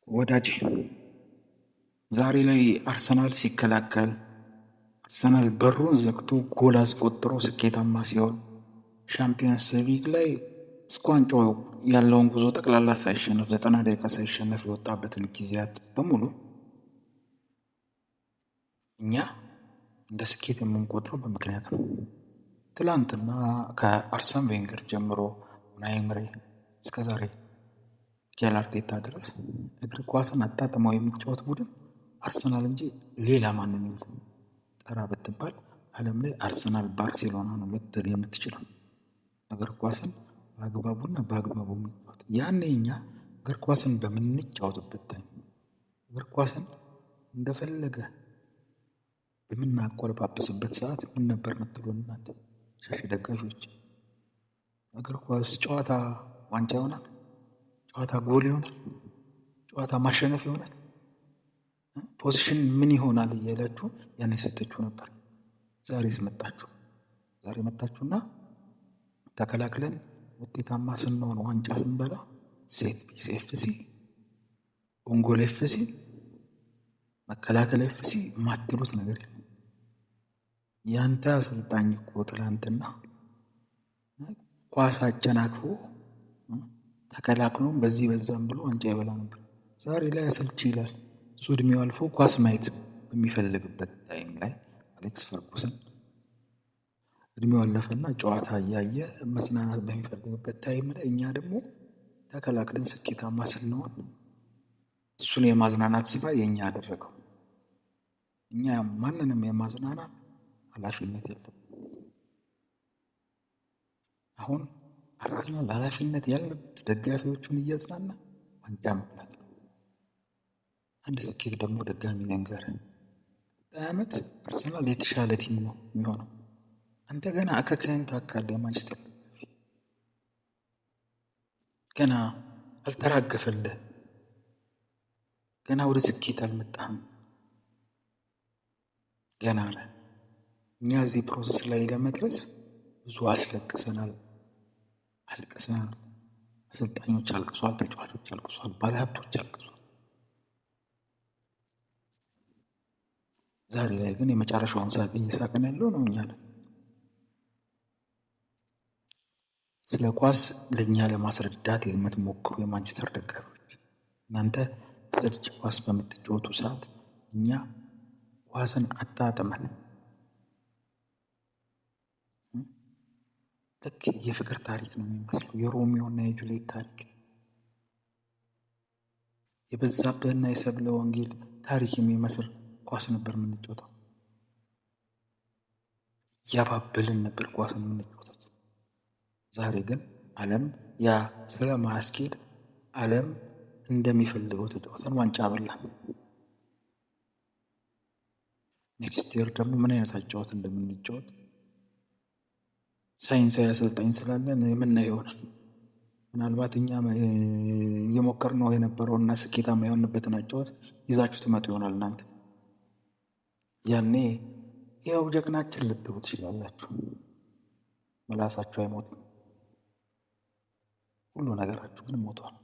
ወዳጄ ዛሬ ላይ አርሰናል ሲከላከል አርሰናል በሩን ዘግቶ ጎል አስቆጥሮ ስኬታማ ሲሆን ሻምፒየንስ ሊግ ላይ እስከ ዋንጫው ያለውን ጉዞ ጠቅላላ ሳይሸነፍ 90 ደቂቃ ሳይሸነፍ የወጣበትን ጊዜያት በሙሉ እኛ እንደ ስኬት የምንቆጥረው በምክንያት ነው። ትላንትና ከአርሰን ቬንገር ጀምሮ ኡናይ ኤመሪ እስከ ዛሬ ሚኬል አርቴታ ድረስ እግር ኳስን አጣጥመው የሚጫወት ቡድን አርሰናል እንጂ ሌላ ማንም የለም። ጠራ ብትባል ዓለም ላይ አርሰናል ባርሴሎና ነው ልትል የምትችለው። እግር ኳስን በአግባቡና በአግባቡ የሚጫወት ያኔ እኛ እግር ኳስን በምንጫወትበት እግር ኳስን እንደፈለገ በምናቆለጳጵስበት ሰዓት ምን ነበር የምትሉን እናንተ ሻሽ ደጋፊዎች? እግር ኳስ ጨዋታ ዋንጫ ይሆናል፣ ጨዋታ ጎል ይሆናል፣ ጨዋታ ማሸነፍ ይሆናል፣ ፖዚሽን ምን ይሆናል እያላችሁ ያኔ ሰጠችሁ ነበር። ዛሬስ መጣችሁ። ዛሬ መጣችሁና ተከላክለን ውጤታማ ስንሆን ዋንጫ ስንበላ ሴት ፒስ ኤፍሲ፣ ኦንጎል ኤፍሲ፣ መከላከል ኤፍሲ ማትሉት ነገር የለም። ያንተ አሰልጣኝ እኮ ትላንትና ኳስ አጨናቅፎ ተከላክሎም በዚህ በዛም ብሎ ዋንጫ ይበላ ነበር። ዛሬ ላይ አሰልቺ ይላል። እሱ እድሜው አልፎ ኳስ ማየት በሚፈልግበት ታይም ላይ አሌክስ ፈርጉሰን እድሜው አለፈና ጨዋታ እያየ መዝናናት በሚፈልግበት ታይም ላይ እኛ ደግሞ ተከላክለን ስኬታማ ስንሆን እሱን የማዝናናት ስራ የእኛ አደረገው። እኛ ማንንም የማዝናናት ኃላፊነት የለም። አሁን አርሰናል ኃላፊነት ያለበት ደጋፊዎቹን እያዝናና ዋንጫ መብላት ነው። አንድ ስኬት ደግሞ ደጋሚ ልንገርህ፣ ዓመት አርሰናል የተሻለ ቲም ነው የሚሆነው። አንተ ገና አከክህን ታካለህ። ማንቸስተር ገና አልተራገፈልህ፣ ገና ወደ ስኬት አልመጣህም። ገና ነህ። እኛ እዚህ ፕሮሰስ ላይ ለመድረስ ብዙ አስለቅሰናል፣ አልቅሰናል። አሰልጣኞች አልቅሷል፣ ተጫዋቾች አልቅሷል፣ ባለሀብቶች አልቅሷል። ዛሬ ላይ ግን የመጨረሻውን ሳቅ እየሳቅን ያለው ነው እኛ ነን። ስለ ኳስ ለእኛ ለማስረዳት የምትሞክሩ የማንቸስተር ደጋፊዎች እናንተ ዘርጭ ኳስ በምትጫወቱ ሰዓት እኛ ኳስን አጣጥመን ልክ የፍቅር ታሪክ ነው የሚመስለው። የሮሚዮና የጁሊየት ታሪክ፣ የበዛብህና የሰብለ ወንጌል ታሪክ የሚመስል ኳስ ነበር የምንጫወተው። እያባበልን ነበር ኳስን የምንጫወተው። ዛሬ ግን ዓለም ያ ስለማያስኬድ ዓለም እንደሚፈልገው ተጫወተን ዋንጫ በላን። ኔክስት ይር ደግሞ ምን አይነት አጫወት እንደምንጫወት ሳይንሳዊ አሰልጣኝ ስላለን የምናየው ይሆናል። ምናልባት እኛ እየሞከርነው የነበረውና ስኬታማ የሆንበትን አጫወት ይዛችሁ ትመጡ ይሆናል እናንተ። ያኔ ያው ጀግናችን ልትሉ ትችላላችሁ። ምላሳችሁ አይሞትም፣ ሁሉ ነገራችሁ ግን ሞቷል።